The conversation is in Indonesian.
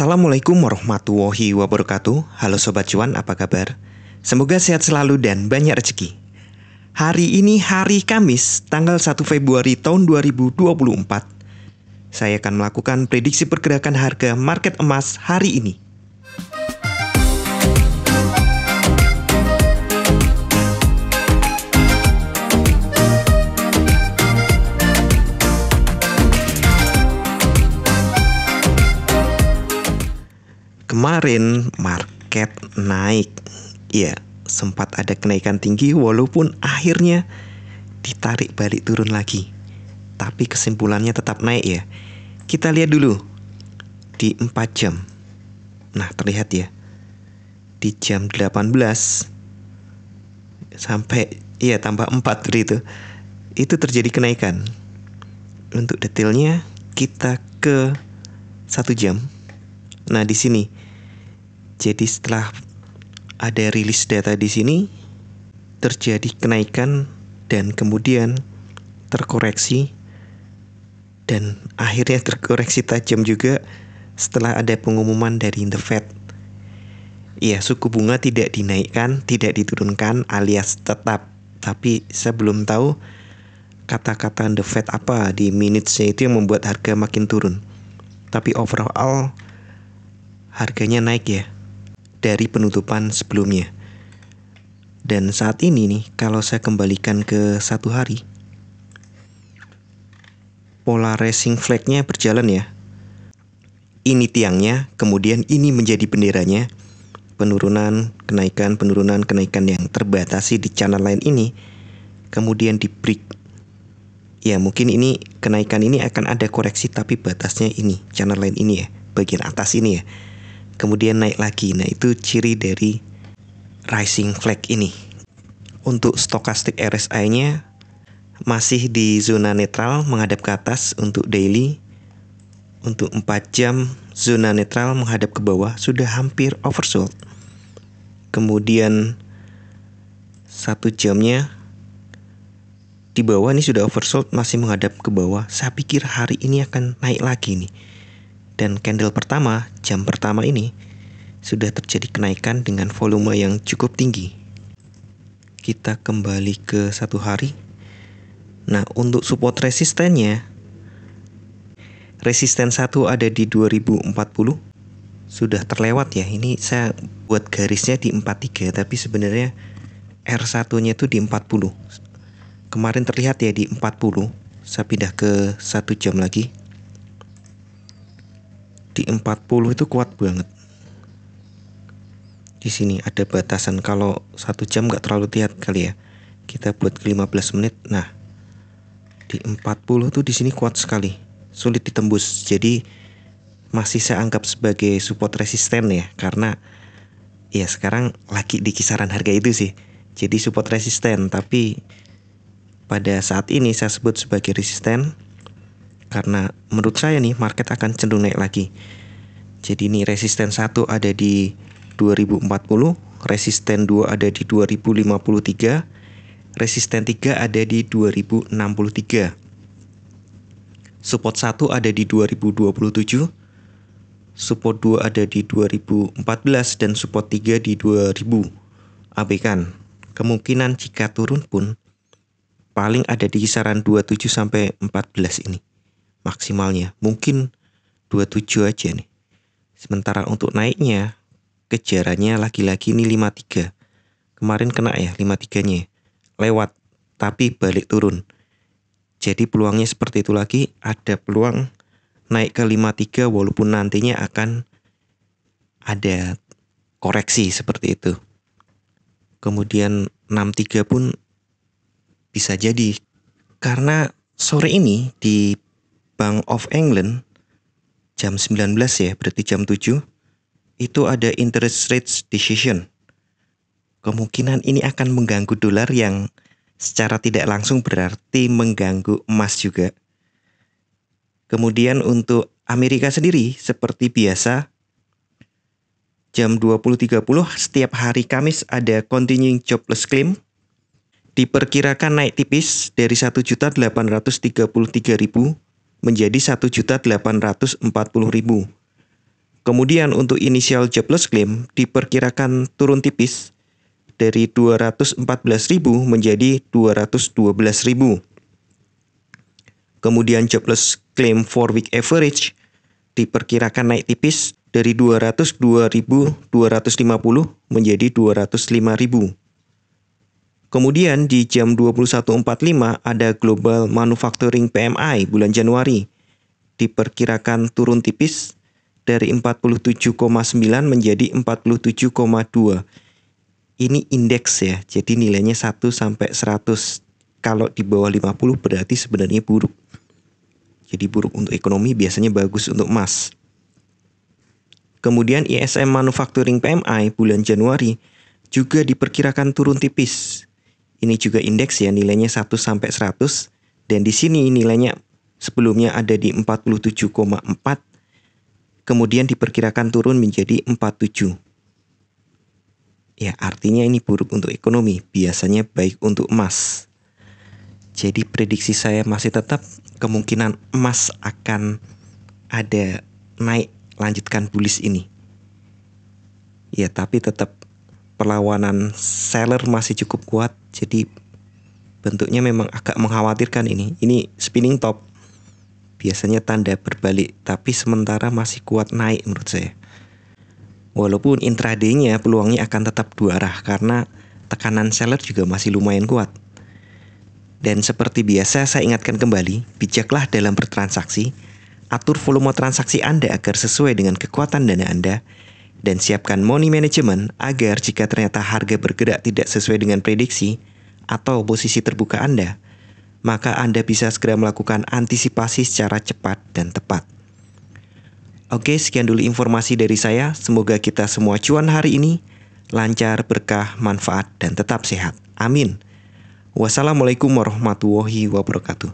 Assalamualaikum warahmatullahi wabarakatuh. Halo Sobat Cuan, apa kabar? Semoga sehat selalu dan banyak rezeki. Hari ini hari Kamis, tanggal 1 Februari tahun 2024. Saya akan melakukan prediksi pergerakan harga market emas hari ini. Kemarin market naik, ya sempat ada kenaikan tinggi walaupun akhirnya ditarik balik turun lagi. Tapi kesimpulannya tetap naik ya. Kita lihat dulu di 4 jam. Nah terlihat ya, di jam 18 sampai tambah 4 gitu, itu terjadi kenaikan. Untuk detailnya kita ke 1 jam. Nah di sini, jadi setelah ada rilis data di sini, terjadi kenaikan dan kemudian terkoreksi dan akhirnya terkoreksi tajam juga setelah ada pengumuman dari The Fed. Iya, suku bunga tidak dinaikkan, tidak diturunkan alias tetap. Tapi saya belum tahu kata-kata The Fed apa di minutes-nya itu yang membuat harga makin turun. Tapi overall harganya naik ya dari penutupan sebelumnya. Dan saat ini nih, kalau saya kembalikan ke 1 hari, pola racing flag-nya berjalan ya. Ini tiangnya, kemudian ini menjadi benderanya. Penurunan, kenaikan yang terbatasi di channel line ini, kemudian di break. Ya mungkin ini kenaikan ini akan ada koreksi, tapi batasnya ini, channel line ini ya, bagian atas ini ya. Kemudian naik lagi. Nah itu ciri dari rising flag ini. Untuk stokastik RSI-nya masih di zona netral menghadap ke atas untuk daily. Untuk 4 jam zona netral menghadap ke bawah, sudah hampir oversold. Kemudian 1 jamnya di bawah ini sudah oversold, masih menghadap ke bawah. Saya pikir hari ini akan naik lagi nih. Dan candle pertama, jam pertama ini sudah terjadi kenaikan dengan volume yang cukup tinggi. Kita kembali ke 1 hari. Nah untuk support resistennya, resisten 1 ada di 2040. Sudah terlewat ya. Ini saya buat garisnya di 43, tapi sebenarnya R1 nya itu di 40. Kemarin terlihat ya di 40. Saya pindah ke 1 jam lagi. Di 40 itu kuat banget. Di sini ada batasan, kalau 1 jam nggak terlalu lihat kali ya. Kita buat ke 15 menit. Nah, di 40 tuh di sini kuat sekali, sulit ditembus. Jadi masih saya anggap sebagai support resisten ya, karena ya sekarang lagi di kisaran harga itu sih. Jadi support resisten, tapi pada saat ini saya sebut sebagai resisten karena menurut saya nih market akan cenderung naik lagi. Jadi ini resisten 1 ada di 2040, resisten 2 ada di 2053, resisten 3 ada di 2063. Support 1 ada di 2027, support 2 ada di 2014 dan support 3 di 2000. Abaikan. Kemungkinan jika turun pun paling ada di kisaran 27 sampai 14 ini. Maksimalnya mungkin 27 aja nih. Sementara untuk naiknya, kejarannya lagi-lagi ini 53. Kemarin kena ya 53-nya, lewat tapi balik turun. Jadi peluangnya seperti itu lagi, ada peluang naik ke 53 walaupun nantinya akan ada koreksi seperti itu. Kemudian 63 pun bisa jadi, karena sore ini di Bank of England jam 19 ya, berarti jam 7 itu ada interest rate decision. Kemungkinan ini akan mengganggu dolar, yang secara tidak langsung berarti mengganggu emas juga. Kemudian untuk Amerika sendiri seperti biasa jam 20.30 setiap hari Kamis ada continuing jobless claim. Diperkirakan naik tipis dari 1.833.000 menjadi 1.840.000. Kemudian untuk initial jobless claim diperkirakan turun tipis dari 214.000 menjadi 212.000. Kemudian jobless claim 4-week average diperkirakan naik tipis dari 202.250 menjadi 205.000. Kemudian di jam 21.45 ada Global Manufacturing PMI bulan Januari. Diperkirakan turun tipis dari 47,9 menjadi 47,2. Ini indeks ya, jadi nilainya 1 sampai 100. Kalau di bawah 50 berarti sebenarnya buruk. Jadi buruk untuk ekonomi, biasanya bagus untuk emas. Kemudian ISM Manufacturing PMI bulan Januari juga diperkirakan turun tipis. Ini juga indeks ya, nilainya 1 sampai 100 dan di sini nilainya sebelumnya ada di 47,4. Kemudian diperkirakan turun menjadi 47. Ya, artinya ini buruk untuk ekonomi, biasanya baik untuk emas. Jadi prediksi saya masih tetap kemungkinan emas akan ada naik, lanjutkan bullish ini. Ya, tapi tetap perlawanan seller masih cukup kuat, jadi bentuknya memang agak mengkhawatirkan ini. Ini spinning top, biasanya tanda berbalik, tapi sementara masih kuat naik menurut saya. Walaupun intraday-nya peluangnya akan tetap dua arah karena tekanan seller juga masih lumayan kuat. Dan seperti biasa saya ingatkan kembali, bijaklah dalam bertransaksi, atur volume transaksi Anda agar sesuai dengan kekuatan dana Anda, dan siapkan money management agar jika ternyata harga bergerak tidak sesuai dengan prediksi atau posisi terbuka Anda, maka Anda bisa segera melakukan antisipasi secara cepat dan tepat. Oke, sekian dulu informasi dari saya. Semoga kita semua cuan hari ini, lancar, berkah, manfaat, dan tetap sehat. Amin. Wassalamualaikum warahmatullahi wabarakatuh.